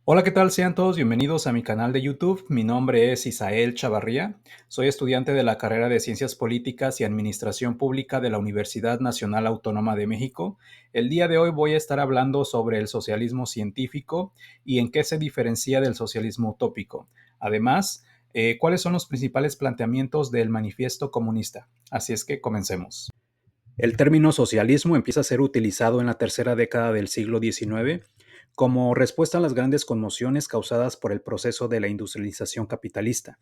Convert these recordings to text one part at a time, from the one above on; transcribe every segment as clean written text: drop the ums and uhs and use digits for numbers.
Hola, ¿qué tal? Sean todos bienvenidos a mi canal de YouTube. Mi nombre es Isael Chavarría. Soy estudiante de la carrera de Ciencias Políticas y Administración Pública de la Universidad Nacional Autónoma de México. El día de hoy voy a estar hablando sobre el socialismo científico y en qué se diferencia del socialismo utópico. Además, cuáles son los principales planteamientos del manifiesto comunista. Así es que comencemos. El término socialismo empieza a ser utilizado en la tercera década del siglo XIX como respuesta a las grandes conmociones causadas por el proceso de la industrialización capitalista.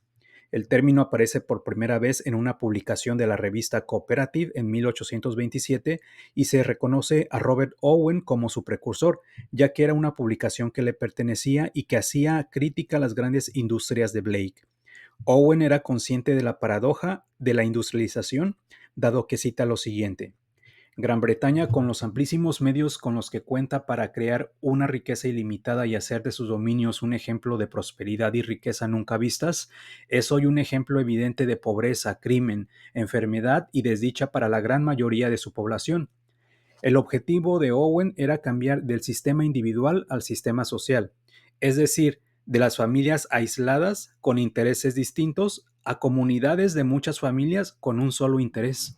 El término aparece por primera vez en una publicación de la revista Cooperative en 1827 y se reconoce a Robert Owen como su precursor, ya que era una publicación que le pertenecía y que hacía crítica a las grandes industrias de Blake. Owen era consciente de la paradoja de la industrialización, dado que cita lo siguiente: Gran Bretaña, con los amplísimos medios con los que cuenta para crear una riqueza ilimitada y hacer de sus dominios un ejemplo de prosperidad y riqueza nunca vistas, es hoy un ejemplo evidente de pobreza, crimen, enfermedad y desdicha para la gran mayoría de su población. El objetivo de Owen era cambiar del sistema individual al sistema social, es decir, de las familias aisladas con intereses distintos a comunidades de muchas familias con un solo interés.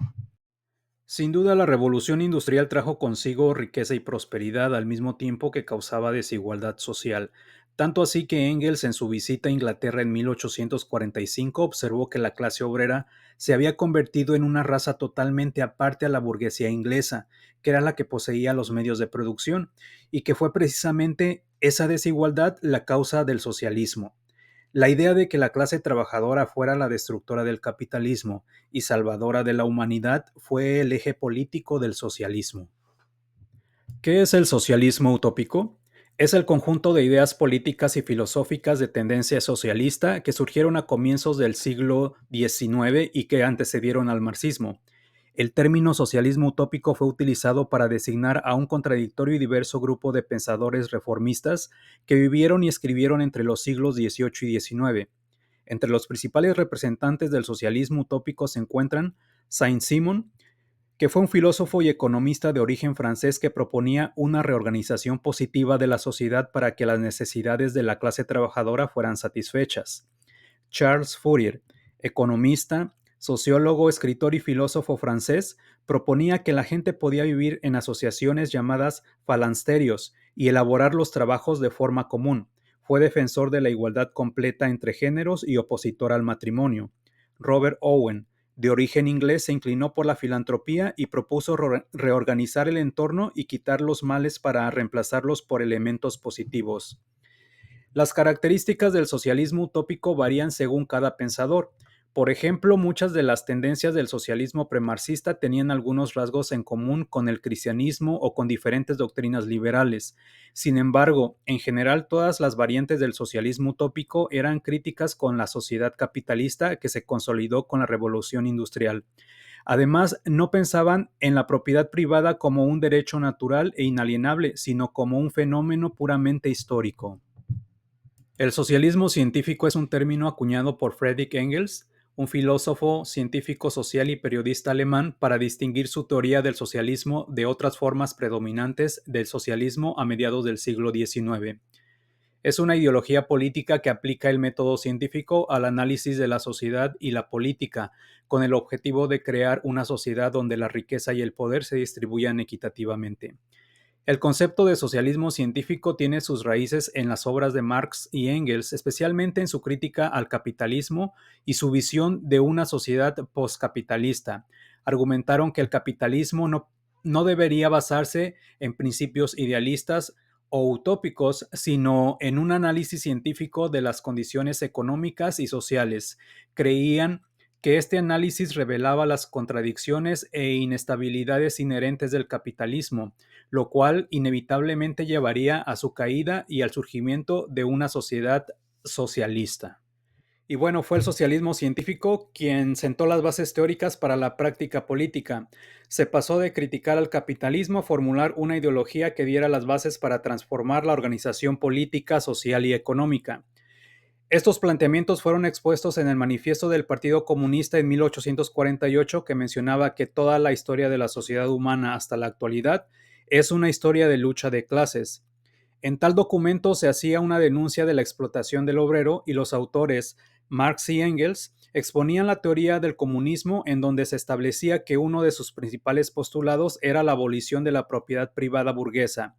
Sin duda, la revolución industrial trajo consigo riqueza y prosperidad al mismo tiempo que causaba desigualdad social. Tanto así que Engels, en su visita a Inglaterra en 1845, observó que la clase obrera se había convertido en una raza totalmente aparte a la burguesía inglesa, que era la que poseía los medios de producción, y que fue precisamente esa desigualdad la causa del socialismo. La idea de que la clase trabajadora fuera la destructora del capitalismo y salvadora de la humanidad fue el eje político del socialismo. ¿Qué es el socialismo utópico? Es el conjunto de ideas políticas y filosóficas de tendencia socialista que surgieron a comienzos del siglo XIX y que antecedieron al marxismo. El término socialismo utópico fue utilizado para designar a un contradictorio y diverso grupo de pensadores reformistas que vivieron y escribieron entre los siglos XVIII y XIX. Entre los principales representantes del socialismo utópico se encuentran Saint-Simon, que fue un filósofo y economista de origen francés que proponía una reorganización positiva de la sociedad para que las necesidades de la clase trabajadora fueran satisfechas. Charles Fourier, economista, sociólogo, escritor y filósofo francés, proponía que la gente podía vivir en asociaciones llamadas falansterios y elaborar los trabajos de forma común. Fue defensor de la igualdad completa entre géneros y opositor al matrimonio. Robert Owen, de origen inglés, se inclinó por la filantropía y propuso reorganizar el entorno y quitar los males para reemplazarlos por elementos positivos. Las características del socialismo utópico varían según cada pensador. Por ejemplo, muchas de las tendencias del socialismo premarxista tenían algunos rasgos en común con el cristianismo o con diferentes doctrinas liberales. Sin embargo, en general, todas las variantes del socialismo utópico eran críticas con la sociedad capitalista que se consolidó con la revolución industrial. Además, no pensaban en la propiedad privada como un derecho natural e inalienable, sino como un fenómeno puramente histórico. El socialismo científico es un término acuñado por Friedrich Engels, un filósofo, científico social y periodista alemán, para distinguir su teoría del socialismo de otras formas predominantes del socialismo a mediados del siglo XIX. Es una ideología política que aplica el método científico al análisis de la sociedad y la política, con el objetivo de crear una sociedad donde la riqueza y el poder se distribuyan equitativamente. El concepto de socialismo científico tiene sus raíces en las obras de Marx y Engels, especialmente en su crítica al capitalismo y su visión de una sociedad postcapitalista. Argumentaron que el capitalismo no debería basarse en principios idealistas o utópicos, sino en un análisis científico de las condiciones económicas y sociales. Creían que este análisis revelaba las contradicciones e inestabilidades inherentes del capitalismo, lo cual inevitablemente llevaría a su caída y al surgimiento de una sociedad socialista. Y bueno, fue el socialismo científico quien sentó las bases teóricas para la práctica política. Se pasó de criticar al capitalismo a formular una ideología que diera las bases para transformar la organización política, social y económica. Estos planteamientos fueron expuestos en el Manifiesto del Partido Comunista en 1848, que mencionaba que toda la historia de la sociedad humana hasta la actualidad es una historia de lucha de clases. En tal documento se hacía una denuncia de la explotación del obrero y los autores Marx y Engels exponían la teoría del comunismo en donde se establecía que uno de sus principales postulados era la abolición de la propiedad privada burguesa,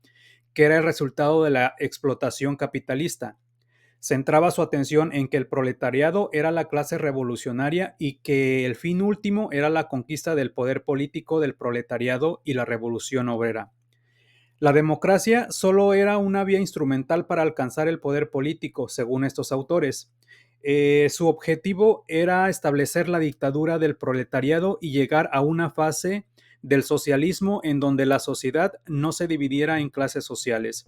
que era el resultado de la explotación capitalista. Centraba su atención en que el proletariado era la clase revolucionaria y que el fin último era la conquista del poder político del proletariado y la revolución obrera. La democracia solo era una vía instrumental para alcanzar el poder político, según estos autores. Su objetivo era establecer la dictadura del proletariado y llegar a una fase del socialismo en donde la sociedad no se dividiera en clases sociales.